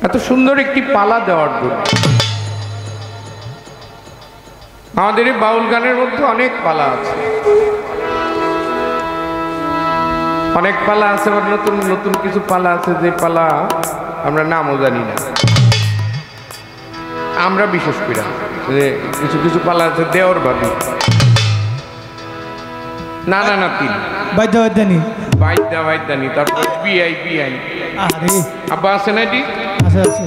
এত সুন্দর একটি পালা দেওয়ার জন্য। আমাদের এই বাউল গানের মধ্যে অনেক পালা আছে, অনেক পালা আছে, নতুন নতুন কিছু পালা আছে যে পালা আমরা নামও জানি না। আমরা বিশেষ করে যে কিছু কিছু পালা আছে দেওর ভাবি, নানা নাতি, বাইদানি বাইদানি, তারপর বিআই বিআই। আরে আব্বা আছে না এটি? আছে আছে।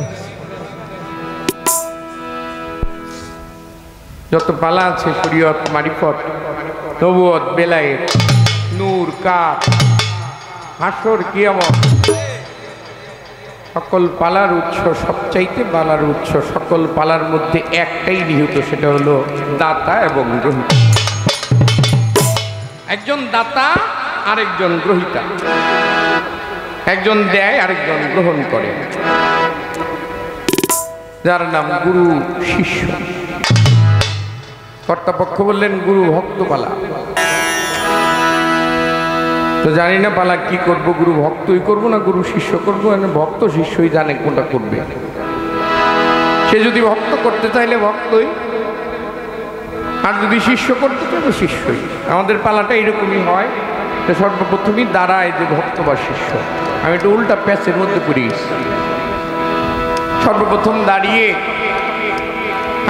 যত পালা আছে শরীয়ত, মারিফত, নবুয়ত, বেলায়েত, নূর, কাত, হাসর, কিয়ামত, সকল পালার উৎস, সবচাইতে পালার উৎস সকল পালার মধ্যে একটাই নিহিত, সেটা হলো দাতা এবং গ্রহিতা। একজন দাতা আরেকজন গ্রহিতা, একজন দেয় আরেকজন গ্রহণ করে, যার নাম গুরু শিষ্য। কর্তাপক্ষ বললেন গুরু ভক্ত পালা। তো জানি না পালা কি করব, গুরু ভক্তই করব না গুরু শিষ্য করবো? ভক্ত শিষ্যই জানে কোনটা করবে। সে যদি ভক্ত করতে চাইলে ভক্তই, আর যদি শিষ্য করতে চাইলে শিষ্যই। আমাদের পালাটা এরকমই হয়, তো সর্বপ্রথমই দাঁড়ায় যে ভক্ত বা শিষ্য। আমি একটু উল্টা প্যাচের মধ্যে পড়ি। সর্বপ্রথম দাঁড়িয়ে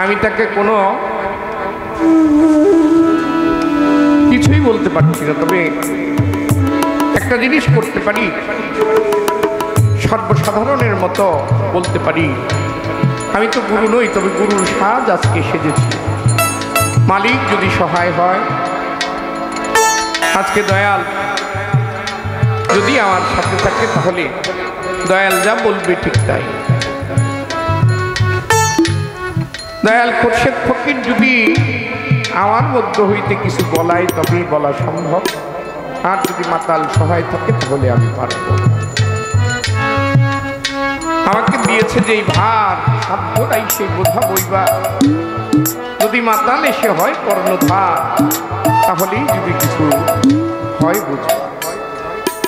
আমি তাকে কোনো কিছুই বলতে পারছি না, তবে একটা জিনিস করতে পারি, সর্বসাধারণের মতো বলতে পারি, আমি তো গুরু নই, তবে গুরুর সাজ আজকে সেজেছি। মালিক যদি সহায় হয়, আজকে দয়াল যদি আমার সাথে থাকে, তাহলে দয়াল যা বলবে ঠিক তাই। দয়াল খোরশেদ ফকির যদি আমার মধ্য হইতে কিছু বলাই, তবেই বলা সম্ভব। আর যদি মাতাল সহায় থাকে, তাহলে আমি পারব। আমাকে দিয়েছে যেই ভার, সাধ্যটাই সেই বোঝা বইবা। যদি মাতাল এসে হয় কর্ণধার, তাহলেই যদি কিছু হয় বুঝবা।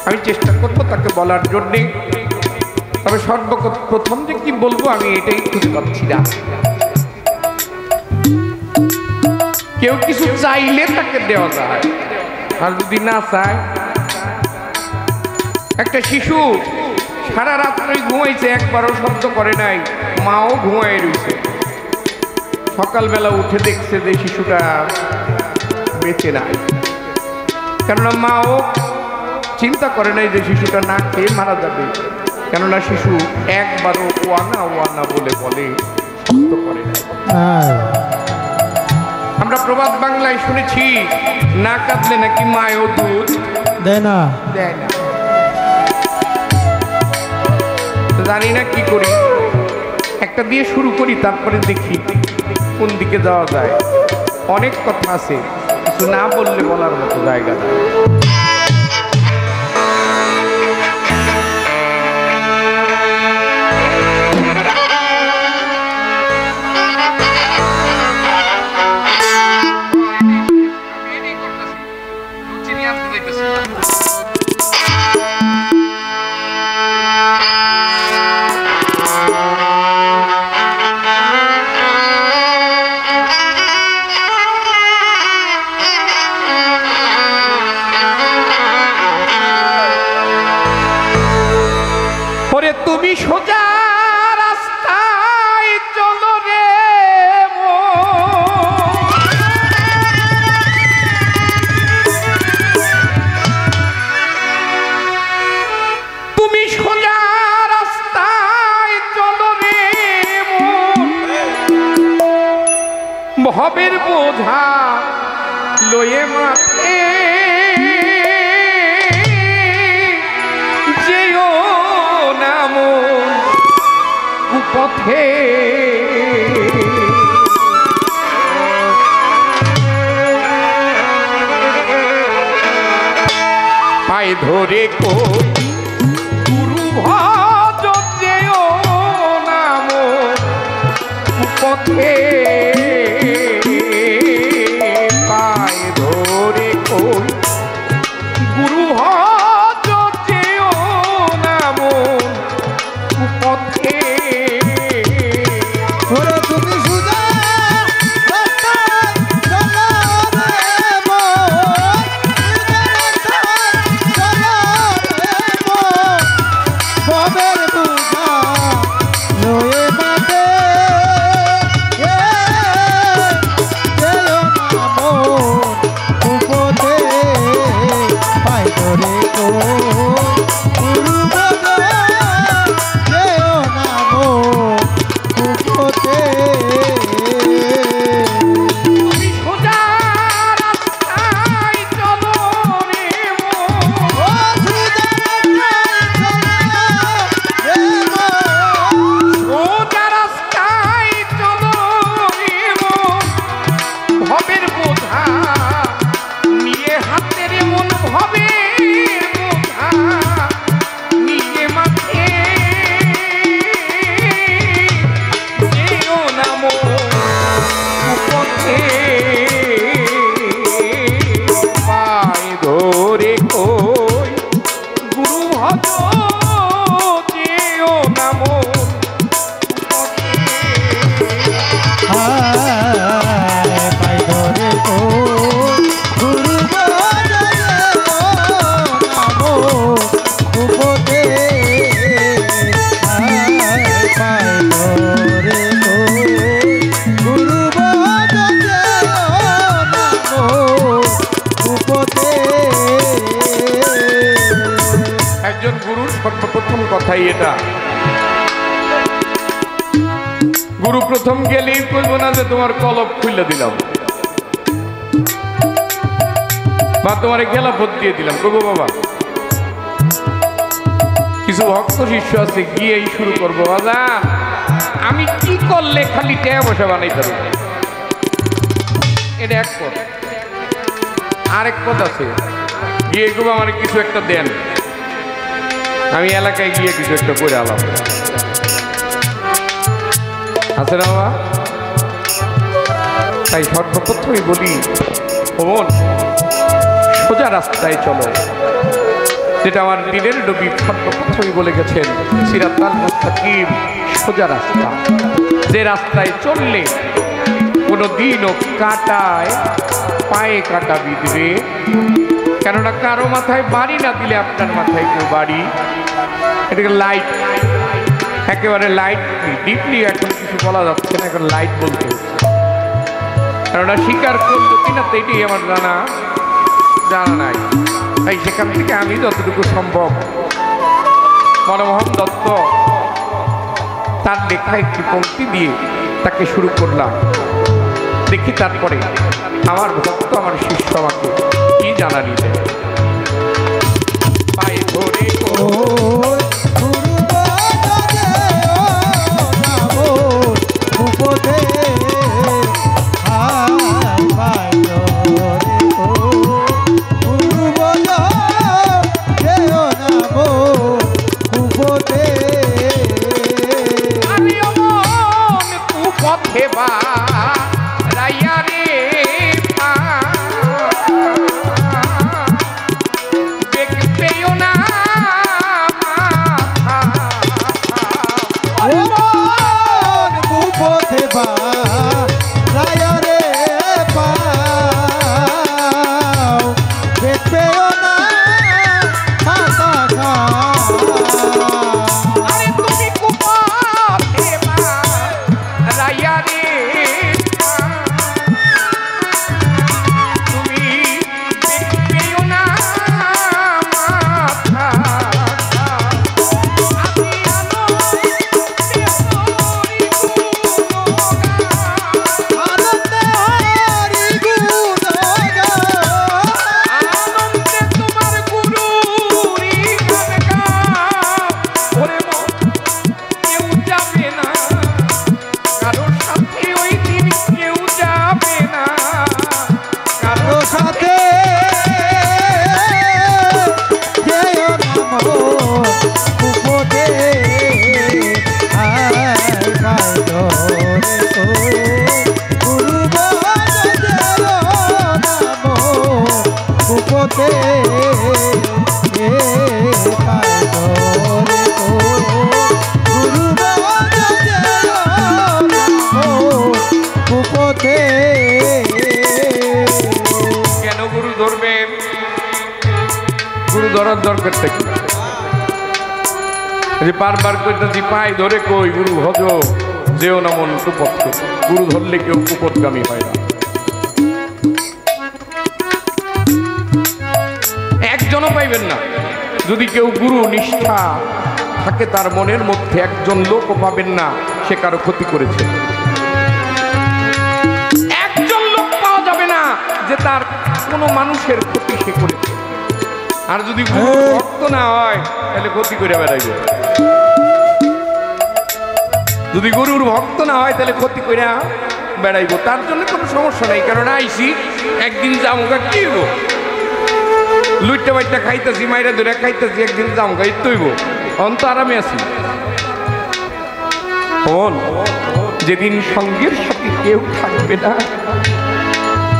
আমি চেষ্টা করবো তাকে বলার জন্যে, তবে সর্বপ্রথম যে কি বলবো আমি এটাই খুঁজে পাচ্ছি না। কেউ কিছু চাইলে তাকে দেওয়া যায়, আর যদি না চায়, একটা শিশু সারা রাত্রে ঘুমাইছে, একবারও শব্দ করে নাই, মাও ঘুমায় রয়েছে। সকালবেলা উঠে দেখছে যে শিশুটা বেঁচে নাই, কেননা মাও চিন্তা করে নাই যে শিশুটা না খেয়ে মারা যাবে, কেননা শিশু একবারও ওয়ানা ওয়ানা বলে শব্দ করে নাই। আমরা প্রবাদ বাংলায় শুনেছি, না কাঁদলে নাকি মায়ও দুধ দেয় না। জানি না কি করি, একটা দিয়ে শুরু করি, তারপরে দেখি কোন দিকে যাওয়া যায়। অনেক কথা আছে, কিছু না বললে বলার মতো জায়গা না। তুমি সোজা রাস্তায় চলো রে, তুমি সোজা রাস্তায় চলো রে, ভবের বোঝা লয়ে মাথে পথে। পায়ে ধরে কই গুরু ভজ যেও নাম পথে, পায়ে ধরে কই গুরু ভজ যেও নাম পথে। কথাই এটা। গুরু প্রথম গেলেই কইব না যে তোমার কলব খুলে দিলাম বা তোমার খেলাফত দিয়ে দিলাম, কইব বাবা কিছু ভক্ত শিষ্য আছে গিয়েই শুরু করবো, বাজান আমি কি করলে খালি টাকা পয়সা বানাইতে পারবো, এটা এক পথ। আরেক পথ আছে, গিয়ে কইব আমার কিছু একটা দেন, আমি এলাকায় গিয়ে কিছু একটা করে আলাম, আছে না বাবা? তাই সর্বপ্রথমই বলি ওমন সোজা রাস্তায় চলো, যেটা আমার দিনের নবী সর্বপ্রথমই বলে গেছেন সিরাতাল মুস্তাকিম, সোজা রাস্তা, যে রাস্তায় চললে কোনো দিনও কাটায় পায়ে কাটা বিঁধবে। কেননা কারো মাথায় বাড়ি না দিলে আপনার মাথায় কেউ বাড়ি, এটাকে লাইট, একেবারে লাইট ডিপলি এখন কিছু বলা যাচ্ছে না, এখন লাইট বলতে হচ্ছে। কেননা স্বীকার করলো কিনা তো এটাই আমার জানা নাই। তাই সেখান থেকে আমি যতটুকু সম্ভব মনমোহন দত্ত তার লেখা একটি পংক্তি দিয়ে তাকে শুরু করলাম, দেখি তারপরে আমার ভক্ত আমার শিষ্য আমাকে কি জানানি দেয়। পায়ে ধরে দরকার থেকে বারবার কইতেছি পায়ে ধরে কই গুরু ভজ যেও না মন কুপথ, গুরু ধরলে কেউ কুপথগামী হয় না। একজনও পাইবেন না যদি কেউ গুরু নিষ্ঠা থাকে তার মনের মধ্যে, একজন লোকও পাবেন না সে কারো ক্ষতি করেছে, একজন লোক পাওয়া যাবে না যে তার কোনো মানুষের ক্ষতি সে করেছে। আর যদি গুরু ভক্ত না হয় তাহলে ক্ষতি করে বেড়াইবে, যদি গুরুর ভক্ত না হয় তাহলে ক্ষতি করে বেড়াইব। তার জন্য কোনো সমস্যা নাই, কারণ আইসি একদিন জামুকা কিনব, লুইটা বাইটা খাইতেছি, মাইরা ধরে খাইতেছি, একদিন জামুকা ইতইব, অন্ত আরামে আছি। যেদিন সঙ্গের সাথে কেউ থাকবে না,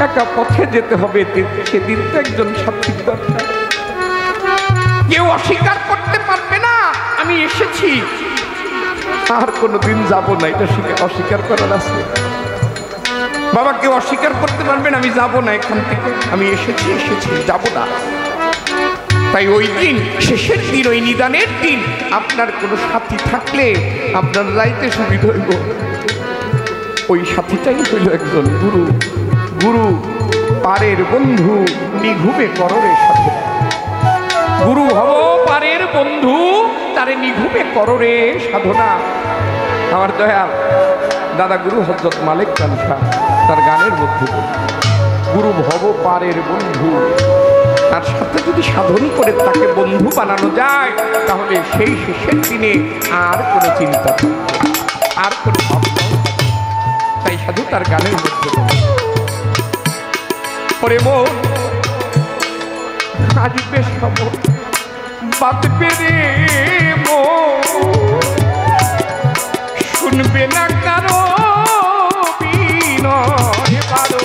একা পথে যেতে হবে, সেদিন তো একজন সাথীর দরকার। কেউ অস্বীকার করতে পারবে না আমি এসেছি, আর কোনোদিন যাব না, এটা অস্বীকার করার আছে বাবা? কেউ অস্বীকার করতে পারবে না আমি যাব না এখান থেকে, আমি এসেছি যাব না। তাই ওই দিন, শেষের দিন, ওই নিদানের দিন আপনার কোনো সাথী থাকলে আপনার যাইতে সুবিধা হইব। ওই সাথীটাই হইল একজন গুরু। গুরু পারের বন্ধু, নিঘুমে কররে সাথে। গুরু হব পারের বন্ধু, তারে নিঘুমে করো রে সাধনা। আমার দয়াল দাদা গুরু হযরত মালিক কানসা তার গানের মধ্যে গুরু ভব পারের বন্ধু, তার সাথে যদি সাধন করে তাকে বন্ধু বানানো যায় তাহলে সেই শেষের দিনে আর কোনো চিন্তা থাকবে, আর কোনো ভাবনা। তাই সাধু তার গানের মধ্যে পরে মন আসবে সব বাঁধবে রে মন, শুনবে না কারো বিনয় বারো।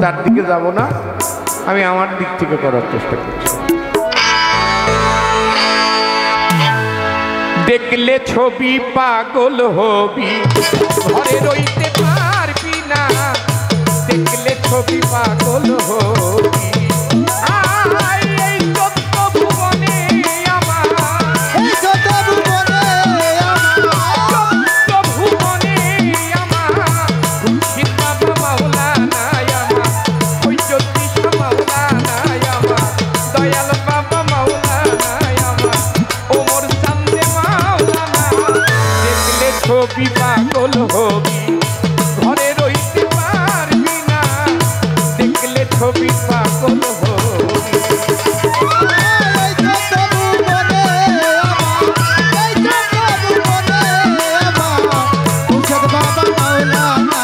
তার দিকে যাব না, আমি আমার দিক থেকে করার চেষ্টা করছি। দেখলে ছবি পাগল হবি, ঘরে রইতে পারবি না। দেখলে ছবি পাগল হবি, এই যত ভুবনে আমার, এই যত ভুবনে আমার খুশি বাবা মাওলানা আমার, ওই জ্যোতিষ মাওলানা আমার, দয়াল বাবা মাওলানা আমার, ওমর চান্দে মাওলানা। দেখলে ছবি পাগল হবি, ঘরে রইতে পারবি না। দেখলে ছবি পাগল হবি, বাবা মাওলানা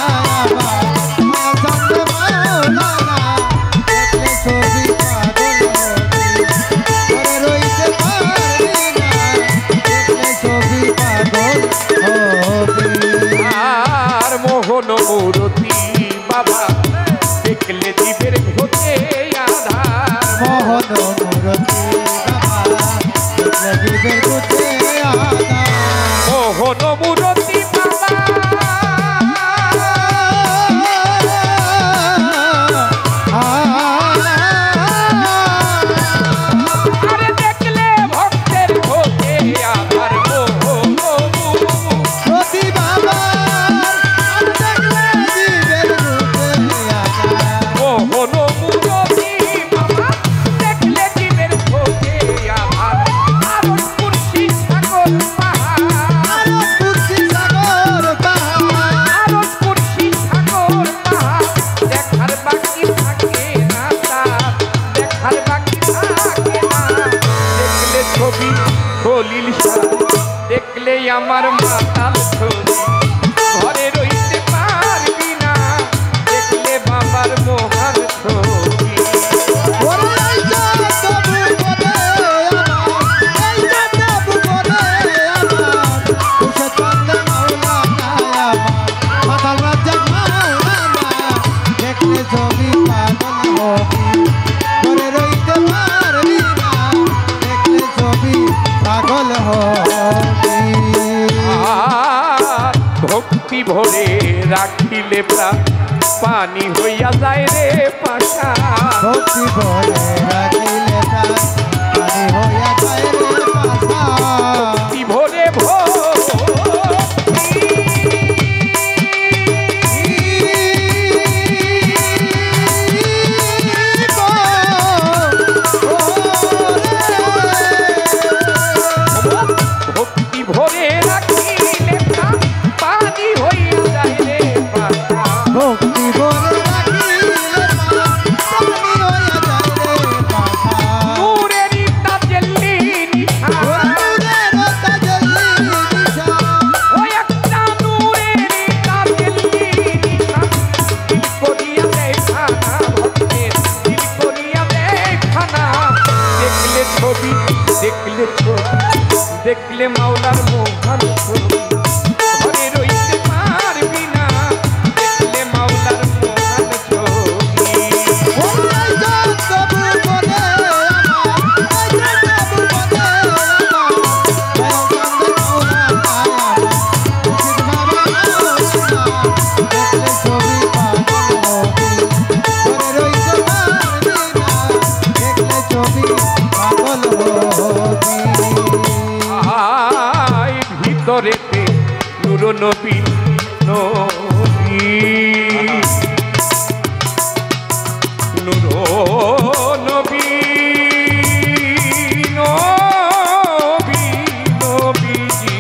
আমার মাতাল ছবি ঘরে রইতে পারবি না দেখলে বাবার মহান ছবি ভক্তি ভরে রাখিলে পানি হইয়া যায় রে পাশা ভক্তি ভরে রাখিলে পানি হইয়া যায় রে পাশা ভক্তি ভরে ভক্তি ভরে রাখিলে পানি হইয়া যায় রে পাশা ভক্তি ভরে রাখিলে পানি হইয়া যায় রে পাশা নূরেরই তাজল্লি নিশা নূরের তাজল্লি নিশা ও একটা নূরেরই তাজল্লি নিশা দিল করিয়া দেখানা ভক্তের দিল করিয়া দেখানা দেখলে মাওলার মহান ছবি ঘরে রইতে পারবি না দেখলে মাওলার মহান ছবি ভিতরেতে নূর নবী নবী নূর নবী নবী নবীজি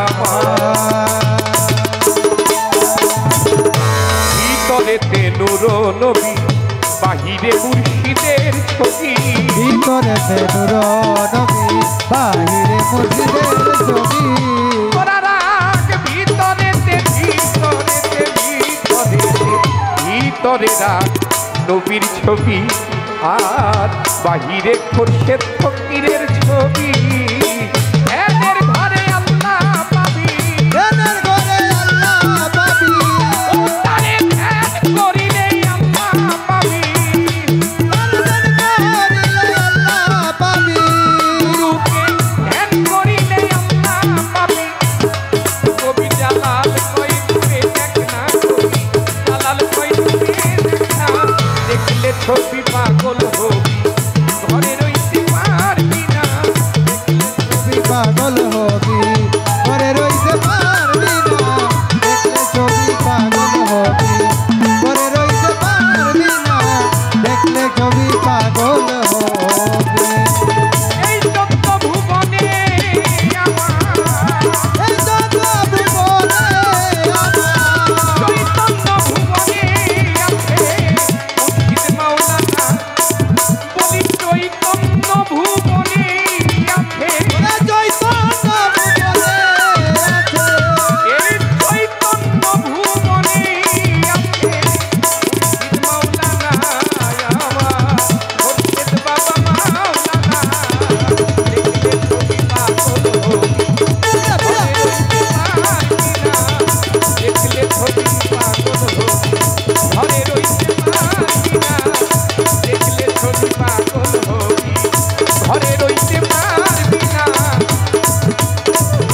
আমার ভিতরেতে নূর নবী বাহিরে মুর্শিদের ছবি ভিতরেতে নূর নবী বাহিরে মুর্শিদের ছবি ভিতরে রাখ নবীর ছবি আর বাহিরে খোরশেদ ফকিরের ছবি এদের ঘরে আল্লাহ পাবি এদের ঘরে আল্লাহ পাবি তারে ধ্যান করিলে আল্লাহ পাবি আল্লাহ পাবি গুরুকে ধ্যান করিলে আল্লাহ পাবি কবি জালাল কইবে দেখনা কবি জালাল কইবে দেখনা দেখলে ছবি পাগল হবি ঘরে রইতে পারবি না ছবি পাগল হবি ঘরে রইতে পারবি না দেখলে ছবি পাগল হবি ঘরে রইতে পারবি না দেখলে ছবি পাগল হবি এই তত্ত্ব ভুবনে আমার এই যত ভুবনে আমার চৈতন্য ভুবনে আছে মুর্শিদ মাওলানা বলি চৈতন্য ভুবনে আছে চৈতন্য ভুবনে আছে এই চৈতন্য ভুবনে আছে মুর্শিদ মাওলানা আমার মুর্শিদ বাবা মাওলানা দেখলে ছবি পাগল হবি দেখলে ছবি পাগল হবি ঘরে রইতে পারবি না দেখলে ছবি পাগল হবি ঘরে রইতে পারবি না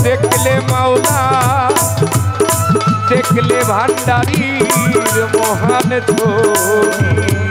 দেখলে মাওলা দেখলে ভান্ডারীর মহান ছবি